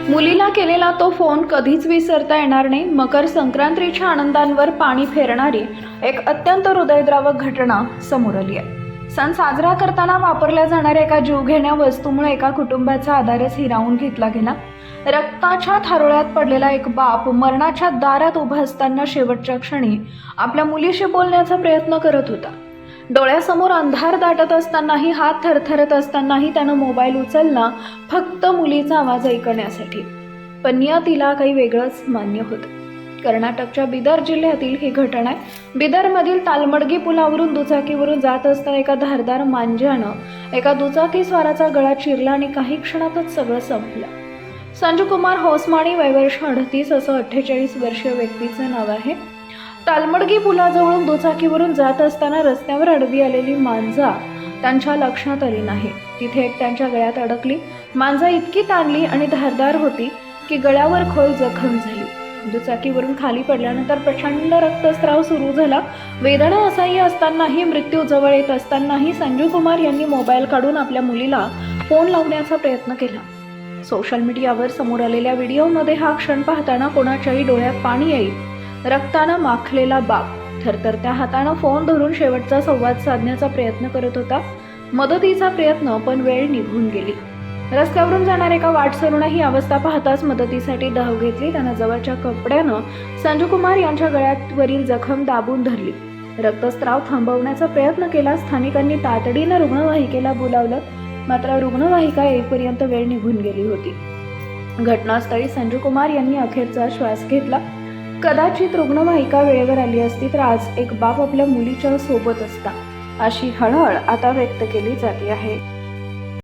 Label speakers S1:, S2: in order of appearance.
S1: मुलीला केलेला तो फोन कधीच विसरता येणार नाही. मकर संक्रांतीच्या आनंदांवर पाणी फेरणारी एक अत्यंत हृदयद्रावक घटना समोर आली आहे. सण साजरा करताना वापरल्या जाणाऱ्या एका जीवघेण्या वस्तूमुळे एका कुटुंबाचा आधारच हिरावून घेतला गेला. रक्ताच्या थारोळ्यात पडलेला एक बाप मरणाच्या दारात उभा असताना शेवटच्या क्षणी आपल्या मुलीशी बोलण्याचा प्रयत्न करत होता. डोळ्यासमोर अंधार दाटत असतानाही, हात थरथरत असतानाही त्यानं मोबाईल उचलला फक्त मुलीचा आवाज ऐकण्यासाठी. पण नियतीला काही वेगळंच मान्य होतं. कर्नाटकच्या बिदर जिल्ह्यातील ही घटना आहे. बिदरमधील तालमडगी पुलावरून दुचाकीवरून जात असताना एका धारदार मांज्यानं एका दुचाकी स्वाराचा गळा चिरला आणि काही क्षणातच सगळं संपलं. संजू कुमार होसमाणी, वय वर्ष 38, असं 48 वर्षीय व्यक्तीचं नाव आहे. तालमडगी पुलाजवळून दुचाकीवरून जात असताना रस्त्यावर आडवी आलेली मांजा त्यांच्या लक्षात आली नाही. तिथे एक त्यांच्या गळ्यात अडकली. मांजा इतकी ताणली आणि धारदार होती की गळ्यावर खोल जखम झाली. दुचाकीवरून खाली पडल्यानंतर प्रचंड रक्तस्राव सुरू झाला. वेदना असह्य असतानाही, मृत्यू जवळ येत असतानाही संजू कुमार यांनी मोबाईल काढून आपल्या मुलीला फोन लावण्याचा प्रयत्न केला. सोशल मीडियावर समोर आलेल्या व्हिडिओमध्ये हा क्षण पाहताना कोणाच्याही डोळ्यात पाणी येईल. रक्तानं माखलेला बाप थरथरत्या हातानं फोन धरून शेवटचा संवाद साधण्याचा प्रयत्न करत होता. मदतीचा प्रयत्न, पण वेळ निघून गेली. रस्त्यावरून जाणाऱ्या एका वाटसरूनं ही अवस्था पाहताच मदतीसाठी धाव घेतली. त्यानं जवळच्या कपड्यानं संजू कुमार यांच्या गळ्यावरील जखम दाबून धरली. रक्तस्राव थांबवण्याचा प्रयत्न केला. स्थानिकांनी तातडीनं रुग्णवाहिकेला बोलावलं, मात्र रुग्णवाहिका येईपर्यंत वेळ निघून गेली होती. घटनास्थळी संजू कुमार यांनी अखेरचा श्वास घेतला. कदाचित रुग्णवाहिका वेळेवर आली असती तर आज एक बाप आपल्या मुलीच्या सोबत असता, अशी हळहळ आता व्यक्त केली जाते आहे.